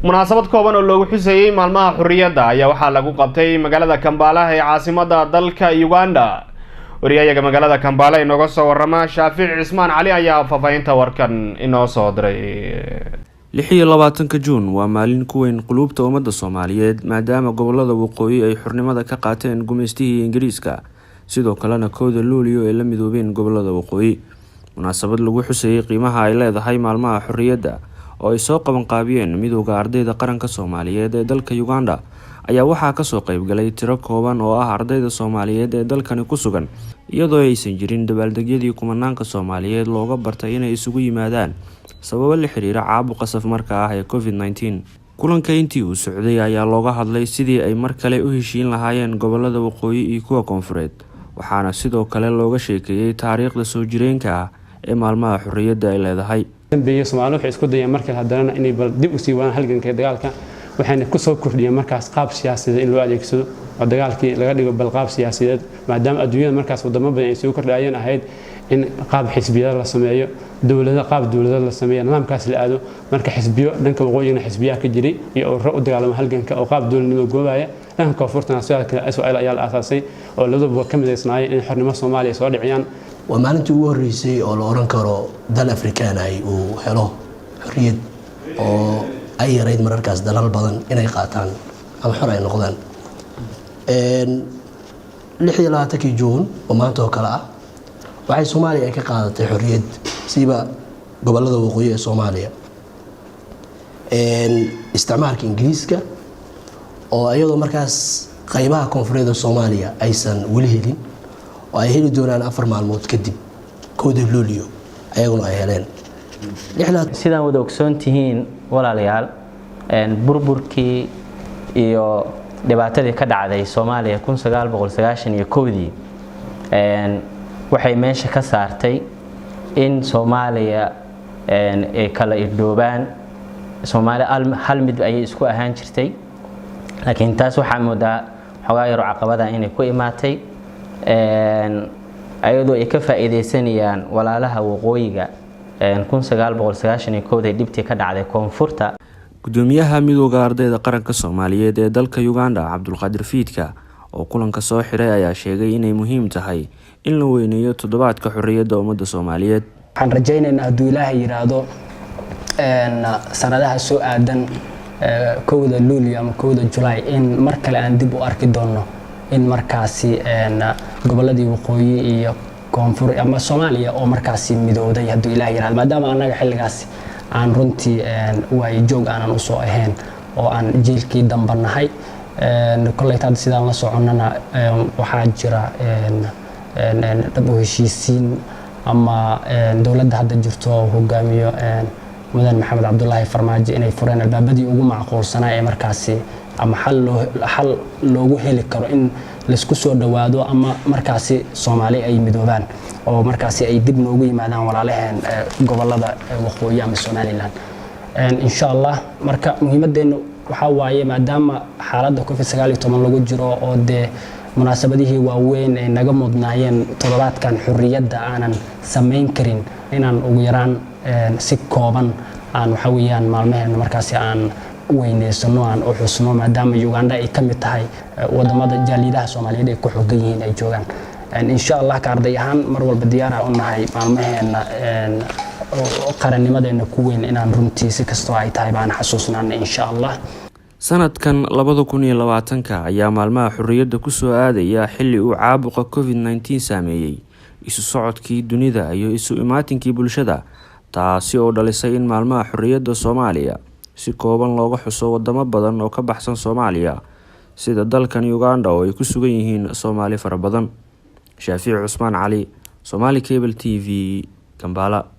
munaasabad kooban oo loogu xusayay maalmaha xurriyadda ayaa waxaa lagu qabtay magaalada Kampala ee caasimadda dalka Uganda. wariyaha magaalada Kampala inooga soo warrama Shaafic Cismaan Cali ayaa faafaynta warkan inoo soo diray. 26 Juun waa maalin ku weyn qulubta ummadda Soomaaliyeed maadaama gobolada waqooyi ay xurnimada ka qaateen gumeystihii Ingiriiska sidoo kalena kooda Luulyo ee la midoobeen gobolada waqooyi. munaasabad lagu xusayay qiimaha ay leedahay maalmaha xurriyadda oo ay soo qaban qaabiyeen midowga ardayda qaranka Soomaaliyeed ee dalka Uganda ayaa waxaa ka soo qayb galay tiro kooban oo ah ardayda Soomaaliyeed ee dalkani ku sugan iyadoo aysan jirin dabaaldegyadii kumanaanka Soomaaliyeed looga bartay inay isugu yimaadaan sababo la xiriira caabuqa safmarka ah ee COVID-19. kulanka intii uu socday ayaa looga hadlay sidii ay mar kale u heshiin lahaayeen gobolada waqooyi iyo kuwa koonfureed waxaana sidoo kale looga sheekeeyay taariikhda soo jireenka ah ee maalmaha xurriyadda ay leedahay. dambeeyay Soomaalidu waxay isku dayeen markii haddana inay dib u sii wadaan halganka dagaalka waxayna ku soo kordhiyeen markaas qaab siyaasadeed in loo adeegsado oo dagaalkii laga dhigo bal qaab siyaasadeed maadaama adduunyada markaas wadamo badan ay soo kordhayeen ahayd in qaab xisbiyada la sameeyo qaab dawladda la sameeyo nidaamkaas la aado marka xisbiyo dhanka waqooyiga xisbiyaha ka jiray iyo ururo u dagaalama halganka oo qaab dawladnimo goobaya dhanka koonfurtana sidoo SOL ayaa la aasaasay oo labadaba ka mideysnaayeen in xornimo Soomaaliya soo dhiciyaan. waa maalintii ugu horeysay oo la oran karo dal Afrikaan ay uu helo xorriyad oo ay yareyd mararkaas dalal badan inay qaataan ama xor ay noqdaan. 26 Juun oo maanta oo kale ah waxay Soomaaliya ka qaadatay xorriyad siiba gobolada waqooyi ee Soomaaliya isticmaalka Ingiriiska oo iyadoo markaas qaybaha koonfureed ee Soomaaliya aysan wali helin oo ay heli doonaan 4 maalmood kadib kooda Luulyo ayaguna ay heleen. sidaan wada ogsoon tihiin walaalayaal burburkii iyo dhibaatadii ka dhacday Soomaaliya 1991 waxay meesha ka saartay in Soomaaliya ay kala irdoobaan. Soomaaliya hal mid ayay isku ahaan jirtay laakiin taas waxaa moodaa xogaa yar caqabada inay ku imaatay ayadoo ay ka faa'iideysanayaan walaalaha waqooyiga 1991 dibtii ka dhacday koonfurta. gudoomiyaha midowga ardayda qaranka Soomaaliyeed ee dalka Uganda Cabdulqaadir Fiidka oo kulanka soo xiray ayaa sheegay inay muhiim tahay in la weyneeyo toddobaadka xurriyadda ummadda Soomaaliyeed. waxaan rajaynaynaa hadduu Ilaahay yiraahdo sanadaha soo aadan kooda Luulyo ama kooda July in mar kale aan dib u arki doono in markaasi goboladii waqooyi iyo koonfur ama Soomaaliya oo markaasi midowday hadduu Ilaahay yiraahdo maadaama anaga xilligaas aan runtii way joog aanan u soo ahayn oo aan jeelkii dambanahay kolley taad sidaan la soconana waxaa jira dab u heshiisiin ama dawladda hadda jirto hogaamiyo mudan Maxamed Cabdullaahi Farmaajo inay fureen albaabadii ugu macquulsanaa ee markaasi ama xal loogu heli karo in la isku soo dhawaado ama markaasi Soomaali ay midoobaan oo markaasi ay dib noogu yimaadaan walaalaheen gobolada waqooyi ama Somaliland. insha Allah marka muhiimadeenu waxa waaye maadaama xaaladda COVID-19 lagu jiro oo de munaasabadihii waaweyn ee naga mudnaayeen toddobaadkan xurriyadda aanan sameyn karin inaan ugu yaraan si kooban aan waxa weeyaan maalmaheena markaasi aan weyneysano aan u xusno maadaama Uganda ay ka mid tahay wadamada jaalidaha Soomaaliyeed ay ku xooggan yihiin ay joogaan. insha Allah ka arday ahaan mar walba diyaar ah u nahay maalmaheena qarannimadeena ku weyn inaan runtii si kastoo ay tahay baan xasuusnaan insha Allah. sanadkan 2020 ayaa maalmaha xurriyadda ku soo aadaya xilli uu caabuqa COVID-19 saameeyay isu socodkii dunida iyo isu imaatinkii bulshada taasi oo dhalisay in maalmaha xurriyadda Soomaaliya si kooban looga xuso wadamo badan oo ka baxsan Soomaaliya sida dalkan Uganda oo ay ku sugan yihiin Soomaali fara badan. Shaafic Cismaan Cali, Somali Cable TV, Kampala.